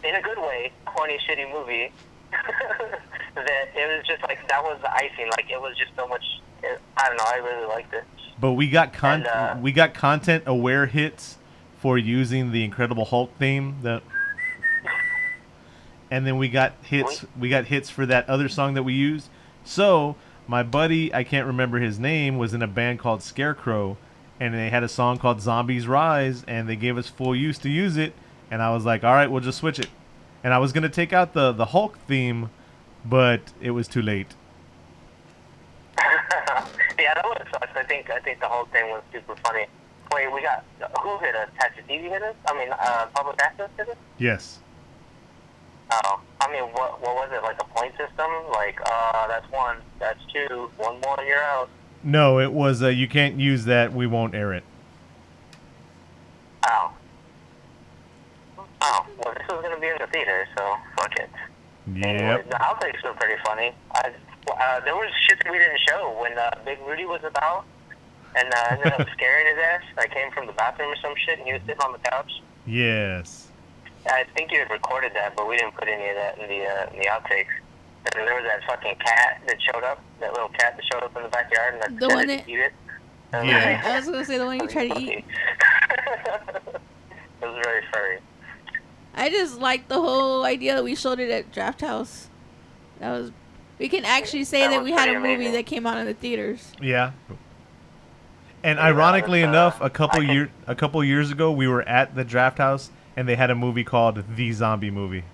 in a good way, corny, shitty movie, that it was just, that was the icing. It was just so much, I don't know, I really liked it. But we got content-aware hits for using the Incredible Hulk theme, and then we got hits for that other song that we used. So my buddy, I can't remember his name, was in a band called Scarecrow, and they had a song called Zombies Rise, and they gave us full use to use it, and I was like, all right, we'll just switch it. And I was gonna take out the Hulk theme, but it was too late. Yeah, that would have sucked. I think the whole thing was super funny. Wait, we got... Who hit us? Hatchet TV hit us? I mean, Public Access hit us? Yes. Oh. I mean, what was it? Like a point system? That's one. That's two. One more and you're out. No, it was, you can't use that. We won't air it. Oh. Oh. Well, this was going to be in the theater, so fuck it. Yep. Anyway, the outtakes were pretty funny. There was shit that we didn't show when Big Rudy was about. And ended up scaring his ass. I came from the bathroom or some shit, and he was sitting on the couch. Yes. I think you had recorded that, but we didn't put any of that in the outtakes. And there was that fucking cat that showed up, that little cat that showed up in the backyard, and The one that eat it. Yeah. I was gonna say the one you tried to eat. It was very furry. I just like the whole idea that we showed it at Draft House. We can actually say that we had a movie amazing. that came out in the theaters. Yeah. And ironically enough, a couple years ago, we were at the Draft House, and they had a movie called The Zombie Movie.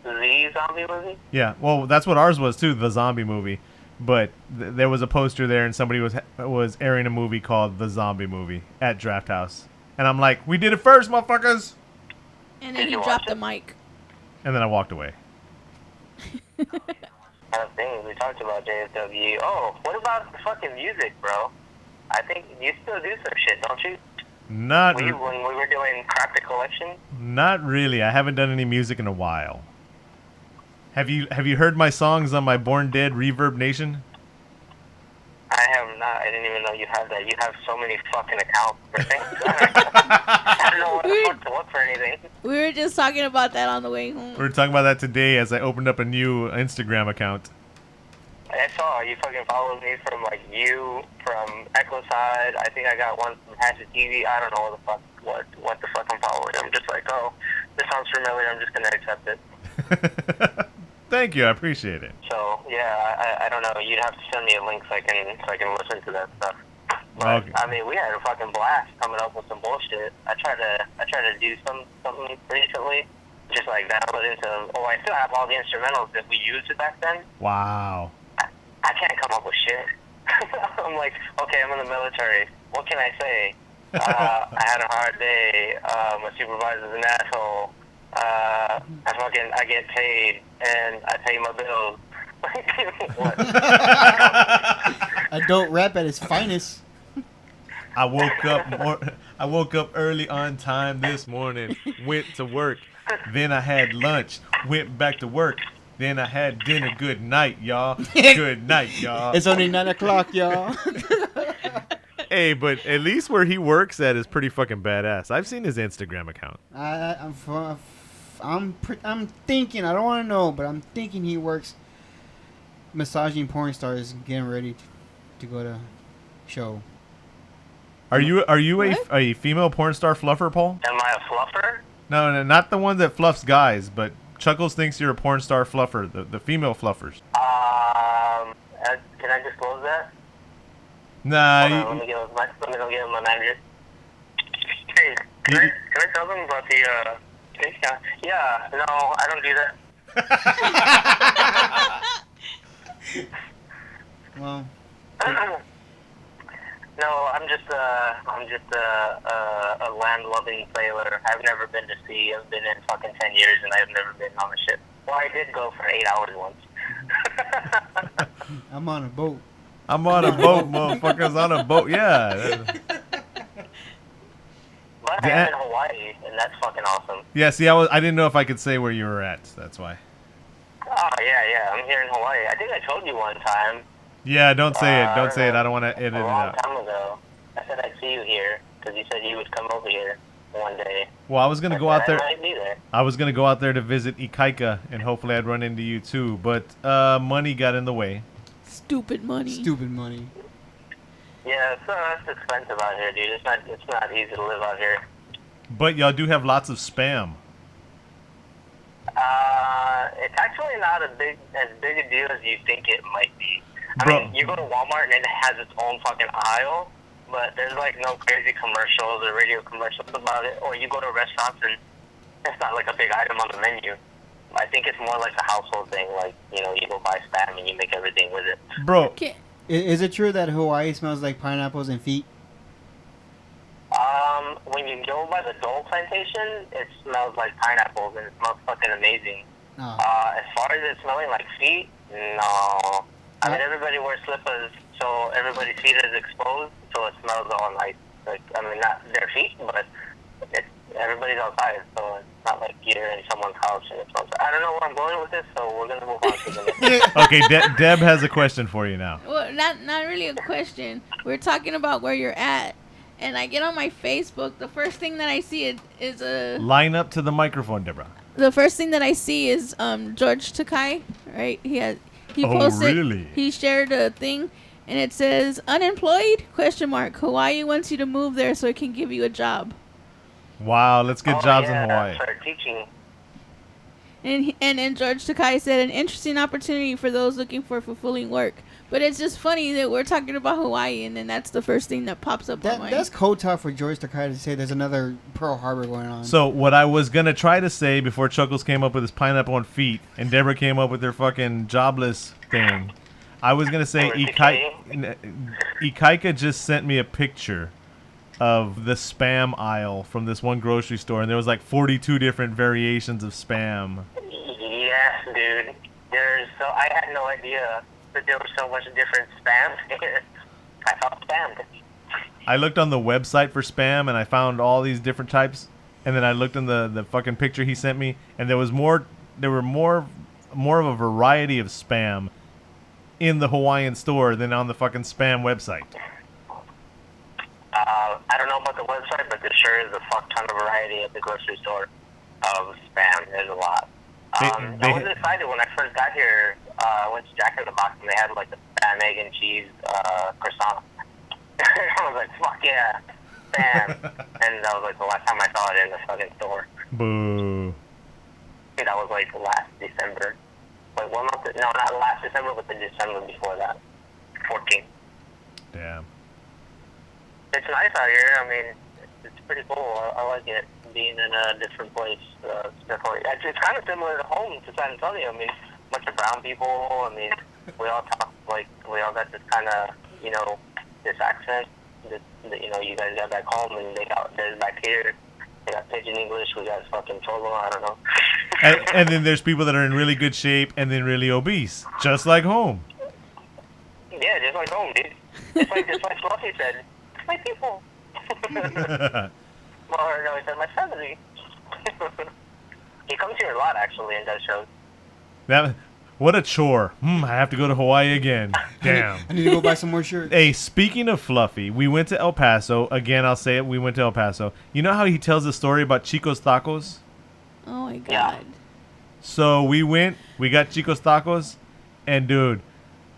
The zombie movie? Yeah, well, that's what ours was too, The Zombie Movie. But there was a poster there, and somebody was airing a movie called The Zombie Movie at Draft House. And I'm like, we did it first, motherfuckers! And then he dropped the mic. And then I walked away. Things we talked about JFW. Oh, what about the fucking music, bro? I think you still do some shit, don't you? When we were doing Crack the Collection? Not really. I haven't done any music in a while. Have you heard my songs on my Born Dead Reverb Nation? I have not. I didn't even know you have that. You have so many fucking accounts for things. I don't know what the fuck to look for anything. We were just talking about that on the way home. We were talking about that today as I opened up a new Instagram account. I saw you fucking followed me from like you, from Echo Side. I think I got one from Hatchet TV. I don't know what the fuck I'm following. I'm just like, oh, this sounds familiar. I'm just gonna accept it. Thank you, I appreciate it. So yeah, I don't know. You'd have to send me a link so I can listen to that stuff. But, okay. I mean, we had a fucking blast coming up with some bullshit. I tried to do something recently, just like downloading some. Oh, I still have all the instrumentals that we used back then. Wow. I can't come up with shit. I'm like, okay, I'm in the military. What can I say? I had a hard day. My supervisor's an asshole. I get paid and I pay my bills. What? Adult rap at its finest. I woke up early on time this morning, went to work, then I had lunch, went back to work, then I had dinner. Good night, y'all. Good night, y'all. It's only 9 o'clock, y'all. Hey, but at least where he works at is pretty fucking badass. I've seen his Instagram account. I'm thinking, I don't want to know, but I'm thinking he works massaging porn stars, getting ready to go to show. Are you a female porn star fluffer, Paul? Am I a fluffer? No, not the one that fluffs guys, but Chuckles thinks you're a porn star fluffer, the female fluffers. Can I disclose that? Nah. Let me go get my manager. Hey, can I tell them about the yeah, no, I don't do that. Well. No, I'm just a land-loving sailor. I've never been to sea. I've been in fucking 10 years, and I've never been on a ship. Well, I did go for 8 hours once. I'm on a boat. I'm on a boat, motherfuckers, on a boat. Yeah. But I'm in Hawaii, and that's fucking awesome. Yeah, see, I didn't know if I could say where you were at. That's why. Oh, yeah. I'm here in Hawaii. I think I told you one time. Yeah, don't say it. Don't say it. I don't want to edit it out. A long time ago. I said I'd see you here, because you said you would come over here one day. Well, I was going to go out there. I might be there. I was going to go out there to visit Ikaika, and hopefully I'd run into you too. But money got in the way. Stupid money. Yeah, it's expensive out here, dude. It's not easy to live out here. But y'all do have lots of spam. It's actually not as big a deal as you think it might be. I Bro. mean, you go to Walmart and it has its own fucking aisle, but there's like no crazy commercials or radio commercials about it. Or you go to restaurants and it's not like a big item on the menu. I think it's more like a household thing, like, you know, you go buy spam and you make everything with it. Bro. Okay. Is it true that Hawaii smells like pineapples and feet? When you go by the Dole Plantation, it smells like pineapples and it smells fucking amazing. Oh. As far as it smelling like feet, no. I mean, everybody wears slippers, so everybody's feet is exposed, so it smells all nice. Like, I mean, not their feet, but everybody's outside, so it's not like you're in someone's house and it smells. I don't know where I'm going with this, so we're gonna move on to the next. Okay, Deb has a question for you now. Well, not really a question. We're talking about where you're at, and I get on my Facebook. The first thing that I see is a. Line up to the microphone, Deborah. The first thing that I see is George Takai, right? He posted. Really? He shared a thing, and it says unemployed ? Hawaii wants you to move there so it can give you a job. Wow, let's get jobs in Yeah, Hawaii. start teaching. And then George Takai said, an interesting opportunity for those looking for fulfilling work. But it's just funny that we're talking about Hawaii, and then that's the first thing that pops up on my... That's code talk for George Takai to say there's another Pearl Harbor going on. So what I was going to try to say before Chuckles came up with his pineapple on feet and Deborah came up with their fucking jobless thing, I was going to say Ikaika just sent me a picture of the spam aisle from this one grocery store, and there was like 42 different variations of spam. Yes, dude. So I had no idea that there was so much different spam. I felt spammed. I looked on the website for spam, and I found all these different types, and then I looked in the fucking picture he sent me, and there were more of a variety of spam in the Hawaiian store than on the fucking spam website. I don't know about the website, but there sure is a fuck ton of variety at the grocery store of spam. There's a lot. I was excited when I first got here. I went to Jack in the Box and they had like the spam, egg, and cheese croissant. I was like, fuck yeah, spam. And that was like the last time I saw it in the fucking store. Boo. I think that was like last December. Like 1 month, no, not last December, but the December before that. 14. Damn. It's nice out here. I mean, it's pretty cool. I like it, being in a different place. Definitely. It's kind of similar to home, to San Antonio. I mean, a bunch of brown people. I mean, we all talk, like, we all got this kind of, you know, this accent that, you know, you guys got back home, and there's back here. They got Pidgin English. We got fucking Cholo. I don't know. and then there's people that are in really good shape and then really obese, just like home. Yeah, just like home, dude. Just like Fluffy said. My people. Or no, he said my family. He comes here a lot, actually, and does shows. What a chore. I have to go to Hawaii again. Damn. I need to go buy some more shirts. Hey, speaking of Fluffy, we went to El Paso. Again, I'll say it. We went to El Paso. You know how he tells the story about Chico's Tacos? Oh, my God. Yeah. So we got Chico's Tacos, and dude,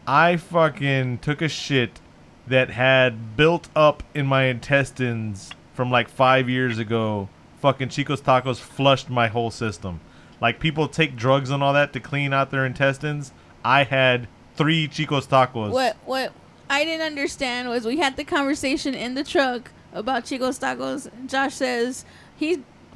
I fucking took a shit that had built up in my intestines from like 5 years ago. Fucking Chico's Tacos flushed my whole system. Like, people take drugs and all that to clean out their intestines. I had 3 Chico's Tacos. What I didn't understand was we had the conversation in the truck about Chico's Tacos. Josh says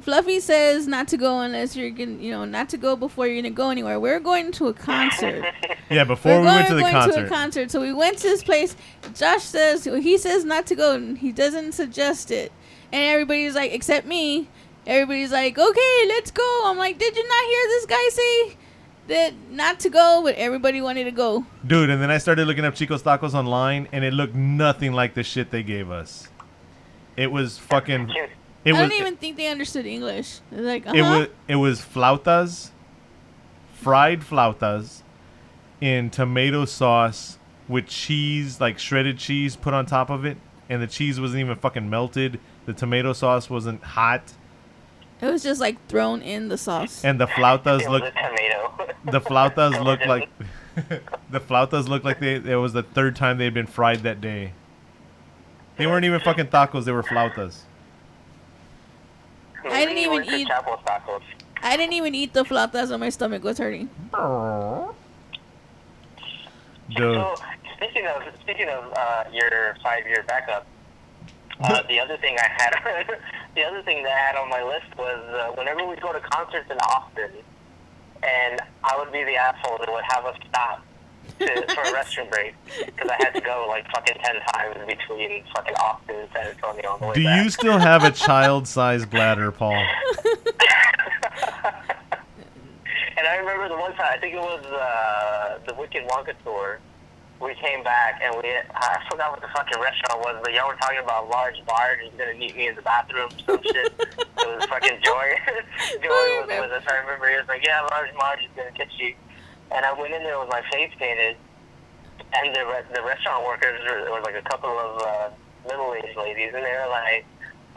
Fluffy says not to go unless you're gonna, you know, not to go before you're gonna go anywhere. We're going to a concert. Yeah, before we went to the concert. To a concert. So we went to this place. Josh says he says not to go. And he doesn't suggest it, and everybody's like, except me. Everybody's like, okay, let's go. I'm like, did you not hear this guy say that not to go? But everybody wanted to go. Dude, and then I started looking up Chico's Tacos online, and it looked nothing like the shit they gave us. It was fucking... I don't even think they understood English. They're like, It was flautas, fried flautas, in tomato sauce with cheese, like shredded cheese, put on top of it, and the cheese wasn't even fucking melted. The tomato sauce wasn't hot. It was just like thrown in the sauce. And the flautas looked. Tomato. The flautas looked like. The flautas looked like it was the 3rd time they had been fried that day. They weren't even fucking tacos. They were flautas. I didn't even eat the flautas, and my stomach was hurting. Dude. So speaking of your 5-year backup, the other thing that I had on my list was whenever we go to concerts in Austin, and I would be the asshole that would have us stop for a restroom break because I had to go like fucking 10 times between fucking Austin and San Antonio on the way Do back. you still have a child-sized bladder, Paul? And I remember the one time, I think it was the Wicked Wonka tour. We came back and I forgot what the fucking restaurant was, but y'all were talking about Large Marge is gonna meet me in the bathroom, some shit. It was fucking Joy. Joy was with us. I remember he was like, yeah, Large Marge is gonna get you. And I went in there with my face painted, and the restaurant workers, there was like a couple of middle-aged ladies, and they were like,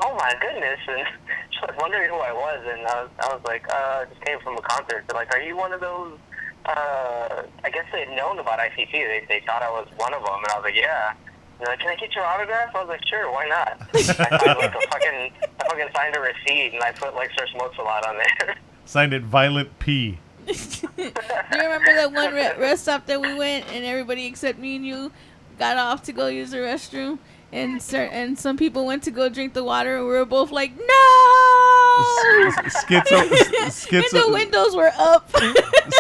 oh my goodness, and she was wondering who I was, and I was like, I just came from a concert. They're like, are you one of those? I guess they had known about ICT. They thought I was one of them, and I was like, yeah. And they're like, can I get your autograph? I was like, sure, why not? I fucking signed a receipt, and I put like Sir Smokes a lot on there. Signed it Violent P. Do you remember that one rest stop that we went and everybody except me and you got off to go use the restroom? And some people went to go drink the water, and we were both like, no! Schizo. And the windows were up.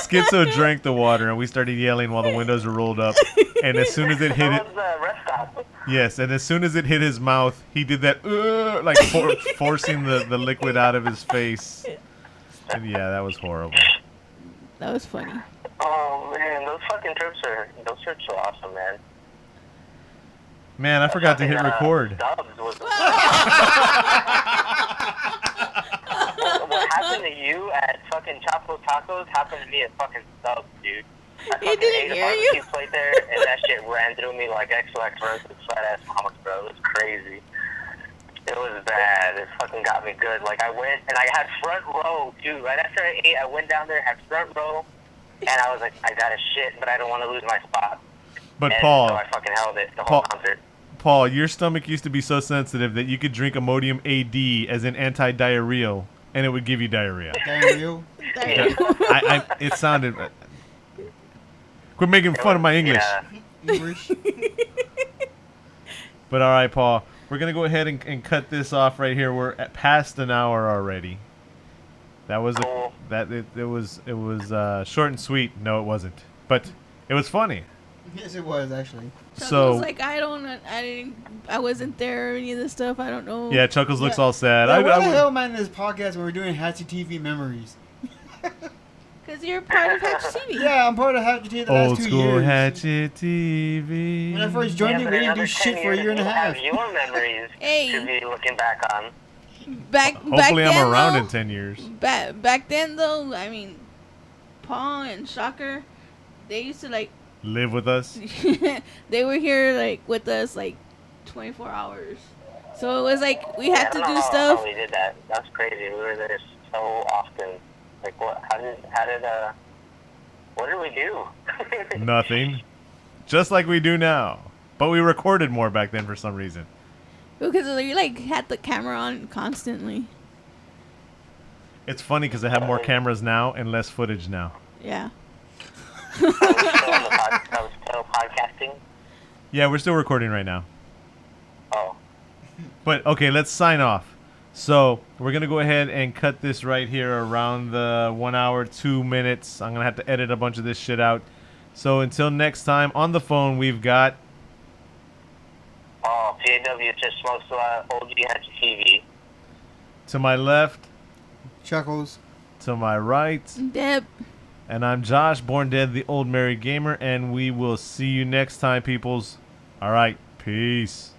Schizo drank the water, and we started yelling while the windows were rolled up. And as soon as it hit it, yes, and as soon as it hit his mouth, he did that, like forcing the liquid out of his face. And yeah, that was horrible. That was funny. Oh man, those trips are awesome, man. Man, I forgot to hit record. What happened to you at fucking Chapo Tacos happened to me at fucking Stubbs, dude. I fucking ate a barbecue plate there, and that shit ran through me like XOX versus flat ass comics, bro. It was crazy. It was bad. It fucking got me good. Like, I went, and I had front row, too. Right after I ate, I went down there, had front row, and I was like, I gotta shit, but I don't want to lose my spot. But and Paul, so I fucking held it the whole concert. Paul, your stomach used to be so sensitive that you could drink Imodium AD as an anti-diarrheal, and it would give you diarrhea. Diarrhea? It sounded... Quit making fun of my English. Yeah. English. But all right, Paul, we're going to go ahead and cut this off right here. We're at past an hour already. That was... It was short and sweet. No, it wasn't. But it was funny. Yes, it was, actually. So like, I wasn't there or any of this stuff. I don't know. Yeah, Chuckles looks all sad. Yeah, what the hell am I in this podcast when we're doing Hatchet TV memories? Because you're part of Hatchet TV. Yeah, I'm part of Hatchet TV the last 2 years. Old school Hatchet TV. When I first joined it, we didn't do shit for a year and a half. Your memories to be looking back on. Hopefully I'm around in 10 years. Back then, though, I mean, Paul and Shocker, they used to, like... live with us. They were here, like, with us, like, 24 hours. So it was like, we had to do stuff. How we did that. That's crazy. We were there so often. Like, what did we do? Nothing. Just like we do now. But we recorded more back then for some reason. Because we, like, had the camera on constantly. It's funny because I have more cameras now and less footage now. Yeah. I was still podcasting. Yeah, we're still recording right now. Oh. But, okay, let's sign off. So, we're going to go ahead and cut this right here around the 1 hour, 2 minutes. I'm going to have to edit a bunch of this shit out. So, until next time, on the phone, we've got... Oh, PAW just smokes a lot of OG HTV. To my left. Chuckles. To my right. Deb. And I'm Josh, born dead, the old married gamer, and we will see you next time, peoples. All right, peace.